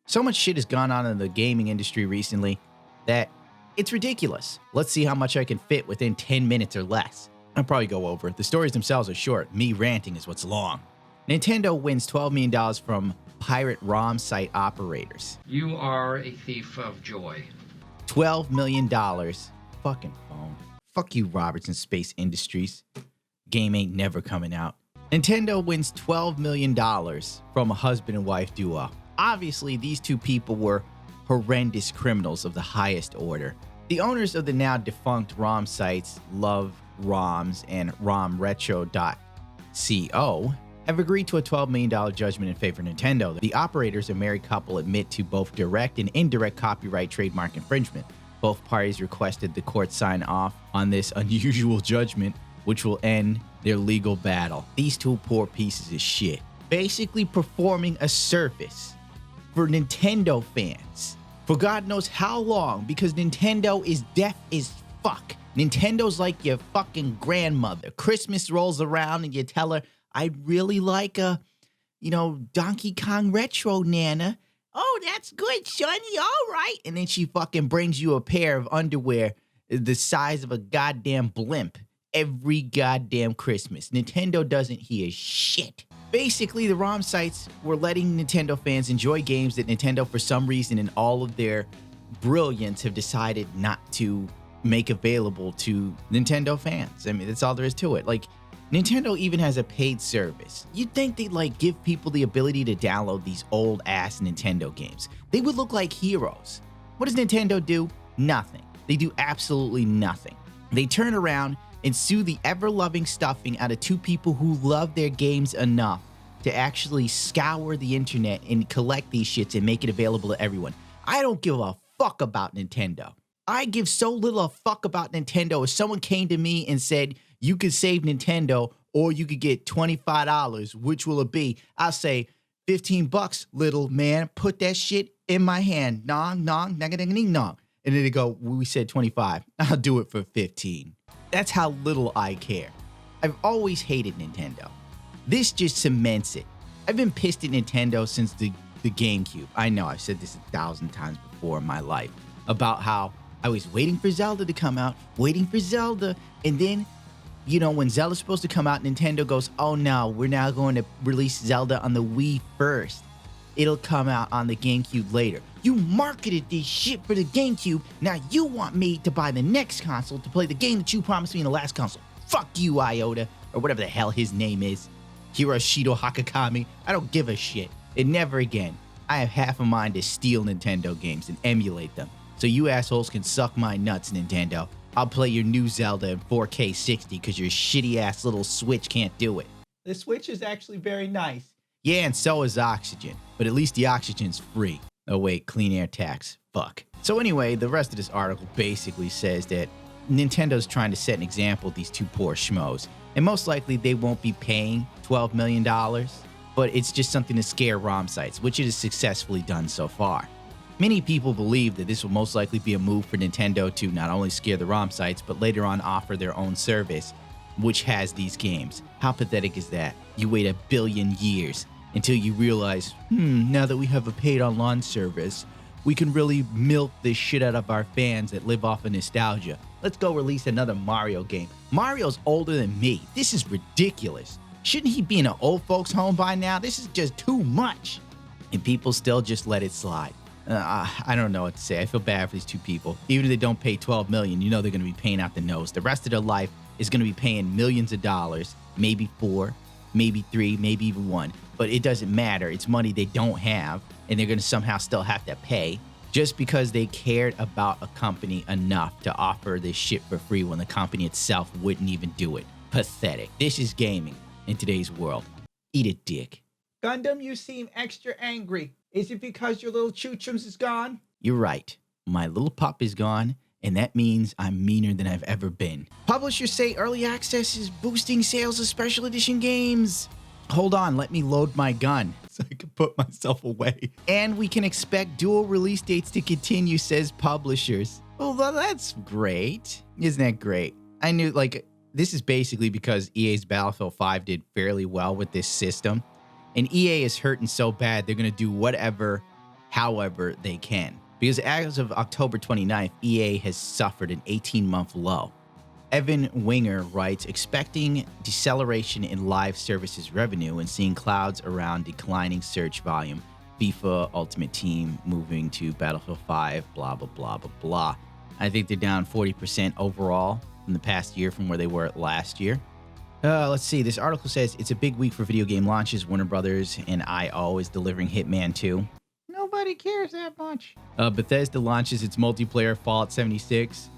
So much shit has gone on in the gaming industry recently that it's ridiculous. Let's see how much I can fit within 10 minutes or less. I'll probably go over. The stories themselves are short. Me ranting is what's long. Nintendo wins $12 million from pirate ROM site operators. You are a thief of joy. $12 million. Fucking phone. Fuck you, Robertson Space Industries. Game ain't never coming out. Nintendo wins $12 million from a husband and wife duo. Obviously, these two people were horrendous criminals of the highest order. The owners of the now defunct ROM sites Love ROMs and ROMRetro.co have agreed to a $12 million judgment in favor of Nintendo. The operators, a married couple, admit to both direct and indirect copyright trademark infringement. Both parties requested the court sign off on this unusual judgment, which will end their legal battle. These two poor pieces of shit basically performing a service for Nintendo fans for God knows how long, because Nintendo is deaf as fuck. Nintendo's like your fucking grandmother. Christmas rolls around and you tell her, I'd really like a, Donkey Kong Retro, Nana. Oh, that's good, Sonny. All right. And then she fucking brings you a pair of underwear the size of a goddamn blimp every goddamn Christmas. Nintendo doesn't hear shit. Basically, the ROM sites were letting Nintendo fans enjoy games that Nintendo, for some reason, in all of their brilliance, have decided not to make available to Nintendo fans. I mean, that's all there is to it. Like, Nintendo even has a paid service. You'd think they'd give people the ability to download these old ass Nintendo games. They would look like heroes. What does Nintendo do? Nothing. They do absolutely nothing. They turn around and sue the ever-loving stuffing out of two people who love their games enough to actually scour the internet and collect these shits and make it available to everyone. I don't give a fuck about Nintendo. I give so little a fuck about Nintendo. If someone came to me and said, you could save Nintendo or you could get $25, which will it be? I'll say, $15, little man. Put that shit in my hand. Nong, nong, nong, nong. And then they go, we said 25. I'll do it for 15. That's how little I care. I've always hated Nintendo. This just cements it. I've been pissed at Nintendo since the GameCube. I know I've said this 1,000 times before in my life about how I was waiting for Zelda to come out, and then, when Zelda's supposed to come out, Nintendo goes, oh no, we're now going to release Zelda on the Wii first. It'll come out on the GameCube later. You marketed this shit for the GameCube. Now you want me to buy the next console to play the game that you promised me in the last console. Fuck you, Iota, or whatever the hell his name is. Hiroshito Hakakami. I don't give a shit. And never again. I have half a mind to steal Nintendo games and emulate them. So you assholes can suck my nuts, Nintendo. I'll play your new Zelda in 4K 60 because your shitty ass little Switch can't do it. The Switch is actually very nice. Yeah, and so is Oxygen. But at least the Oxygen's free. Oh wait, clean air tax. Fuck. So anyway, the rest of this article basically says that Nintendo's trying to set an example with these two poor schmoes. And most likely they won't be paying $12 million, but it's just something to scare ROM sites, which it has successfully done so far. Many people believe that this will most likely be a move for Nintendo to not only scare the ROM sites, but later on offer their own service, which has these games. How pathetic is that? You wait 1 billion years until you realize, now that we have a paid online service, we can really milk this shit out of our fans that live off of nostalgia. Let's go release another Mario game. Mario's older than me. This is ridiculous. Shouldn't he be in an old folks home by now? This is just too much. And people still just let it slide. I don't know what to say. I feel bad for these two people. Even if they don't pay $12 million, they're going to be paying out the nose. The rest of their life is going to be paying millions of dollars, maybe 4, maybe 3, maybe even 1. But it doesn't matter. It's money they don't have, and they're going to somehow still have to pay just because they cared about a company enough to offer this shit for free when the company itself wouldn't even do it. Pathetic. This is gaming in today's world. Eat a dick. Gundam, you seem extra angry. Is it because your little choo-chums is gone? You're right. My little pup is gone, and that means I'm meaner than I've ever been. Publishers say early access is boosting sales of special edition games. Hold on, let me load my gun so I can put myself away. And we can expect dual release dates to continue, says publishers. Well, that's great. Isn't that great? I knew, this is basically because EA's Battlefield 5 did fairly well with this system. And EA is hurting so bad, they're going to do whatever however they can. Because as of October 29th, EA has suffered an 18-month low. Evan Winger writes, expecting deceleration in live services revenue and seeing clouds around declining search volume. FIFA Ultimate Team moving to Battlefield 5, blah, blah, blah, blah, blah. I think they're down 40% overall in the past year from where they were last year. Let's see. This article says it's a big week for video game launches. Warner Brothers and IO is delivering Hitman 2. Nobody cares that much. Bethesda launches its multiplayer Fallout 76.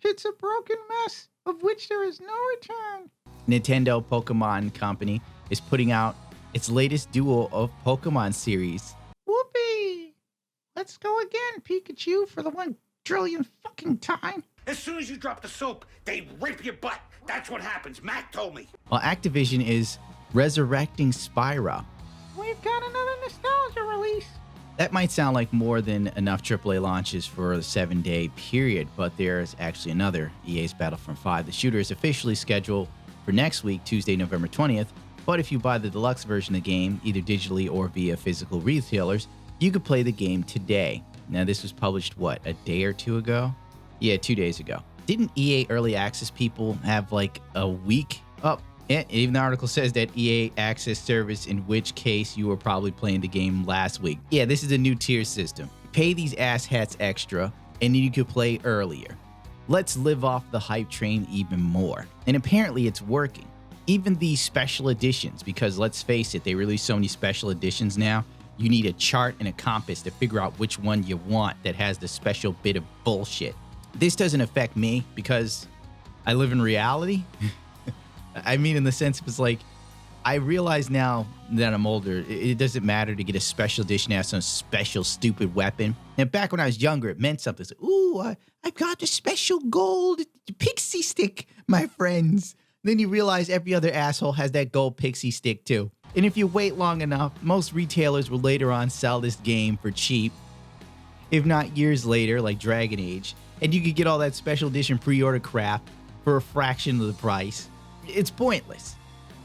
It's a broken mess of which there is no return. Nintendo Pokemon Company is putting out its latest duel of Pokemon series. Whoopee! Let's go again, Pikachu, for the 1 trillion fucking time. As soon as you drop the soap, they rape your butt. That's what happens. Mac told me. While Activision is resurrecting Spyro. We've got another nostalgia release. That might sound like more than enough AAA launches for a 7-day period, but there's actually another. EA's Battlefront 5. The shooter is officially scheduled for next week, Tuesday, November 20th. But if you buy the deluxe version of the game, either digitally or via physical retailers, you could play the game today. Now, this was published, what, a day or two ago? Yeah, 2 days ago. Didn't EA Early Access people have like a week up? Yeah, even the article says that EA Access service, in which case you were probably playing the game last week. Yeah, this is a new tier system. Pay these asshats extra, and then you could play earlier. Let's live off the hype train even more. And apparently it's working. Even these special editions, because let's face it, they release so many special editions now, you need a chart and a compass to figure out which one you want that has the special bit of bullshit. This doesn't affect me because I live in reality. I mean, in the sense of it's like, I realize now that I'm older, it doesn't matter to get a special edition that has some special stupid weapon. And back when I was younger, it meant something. It's like, ooh, I've got the special gold pixie stick, my friends. Then you realize every other asshole has that gold pixie stick too. And if you wait long enough, most retailers will later on sell this game for cheap, if not years later, like Dragon Age. And you could get all that special edition pre-order crap for a fraction of the price. It's pointless.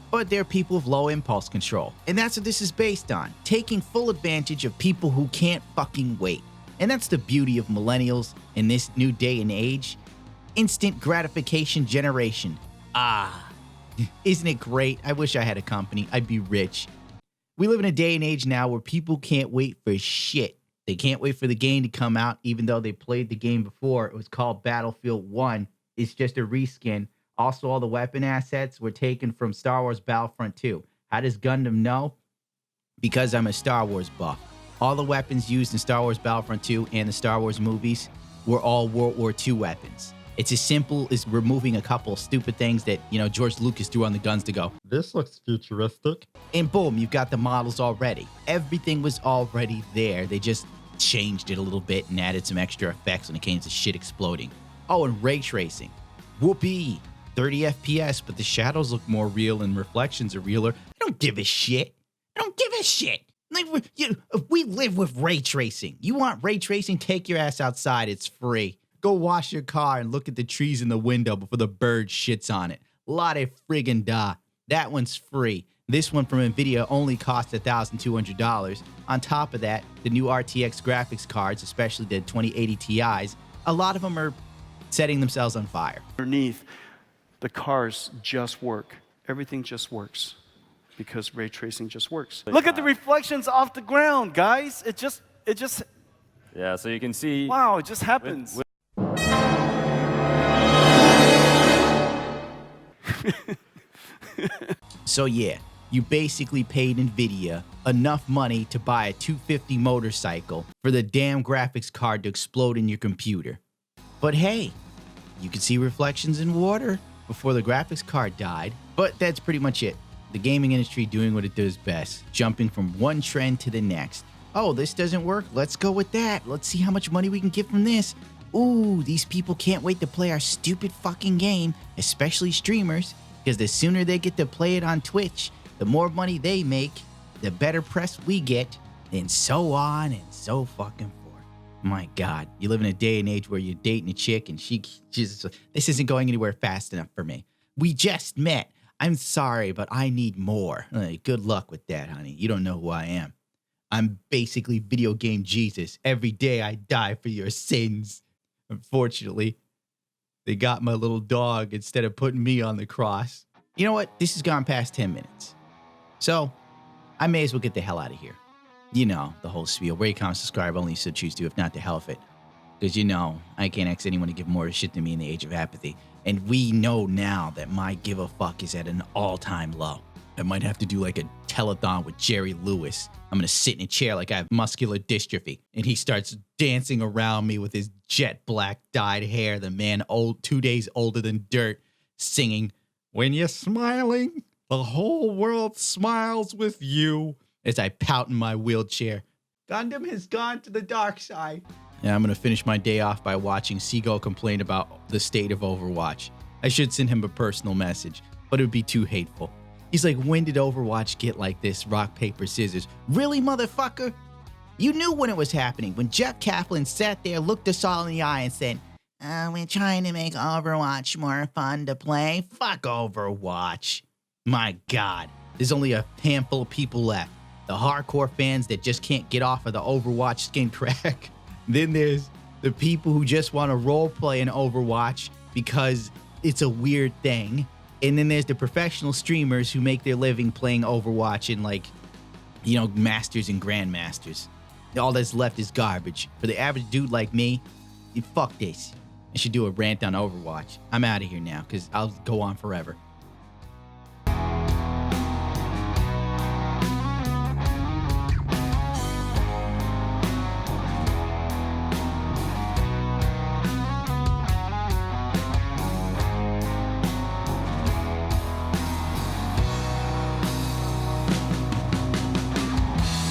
But there are people with low impulse control. And that's what this is based on. Taking full advantage of people who can't fucking wait. And that's the beauty of millennials in this new day and age. Instant gratification generation. Ah, isn't it great? I wish I had a company. I'd be rich. We live in a day and age now where people can't wait for shit. They can't wait for the game to come out, even though they played the game before. It was called Battlefield 1. It's just a reskin. Also, all the weapon assets were taken from Star Wars Battlefront 2. How does Gundam know? Because I'm a Star Wars buff. All the weapons used in Star Wars Battlefront 2 and the Star Wars movies were all World War II weapons. It's as simple as removing a couple stupid things that, George Lucas threw on the guns to go, this looks futuristic. And boom, you've got the models already. Everything was already there. They just changed it a little bit and added some extra effects when it came to shit exploding. Oh, and ray tracing. Whoopee. 30 FPS, but the shadows look more real and reflections are realer. I don't give a shit. I don't give a shit. Like, we live with ray tracing. You want ray tracing? Take your ass outside. It's free. Go wash your car and look at the trees in the window before the bird shits on it. La de friggin' da. That one's free. This one from NVIDIA only costs $1,200. On top of that, the new RTX graphics cards, especially the 2080 Ti's, a lot of them are setting themselves on fire. Underneath, the cars just work. Everything just works because ray tracing just works. Look at the reflections off the ground, guys. It just. Yeah, so you can see. Wow, it just happens. So yeah, you basically paid NVIDIA enough money to buy a 250 motorcycle for the damn graphics card to explode in your computer. But hey, you could see reflections in water before the graphics card died. But that's pretty much it. The gaming industry doing what it does best, jumping from one trend to the next. Oh, this doesn't work? Let's go with that. Let's see how much money we can get from this. Ooh, these people can't wait to play our stupid fucking game, especially streamers, because the sooner they get to play it on Twitch, the more money they make, the better press we get, and so on and so fucking forth. My God, you live in a day and age where you're dating a chick and she's this isn't going anywhere fast enough for me. We just met. I'm sorry, but I need more. Good luck with that, honey. You don't know who I am. I'm basically video game Jesus. Every day I die for your sins. Unfortunately, they got my little dog instead of putting me on the cross. You know what? This has gone past 10 minutes. So I may as well get the hell out of here. You know, the whole spiel. Rate, comment, subscribe, only so choose to, if not the hell of it. Because you know, I can't ask anyone to give more shit than me in the age of apathy. And we know now that my give a fuck is at an all-time low. I might have to do like a telethon with Jerry Lewis. I'm gonna sit in a chair like I have muscular dystrophy. And he starts dancing around me with his jet black dyed hair. The man 2 days older than dirt, singing, "When you're smiling, the whole world smiles with you," as I pout in my wheelchair. Gundam has gone to the dark side. And I'm gonna finish my day off by watching Seagull complain about the state of Overwatch. I should send him a personal message, but it would be too hateful. He's like, when did Overwatch get like this? Rock, paper, scissors. Really, motherfucker? You knew when it was happening. When Jeff Kaplan sat there, looked us all in the eye and said, we're trying to make Overwatch more fun to play. Fuck Overwatch. My God. There's only a handful of people left. The hardcore fans that just can't get off of the Overwatch skin crack. Then there's the people who just want to role play in Overwatch because it's a weird thing. And then there's the professional streamers who make their living playing Overwatch in, like, you know, masters and grandmasters. All that's left is garbage. For the average dude like me, fuck this. I should do a rant on Overwatch. I'm out of here now because I'll go on forever.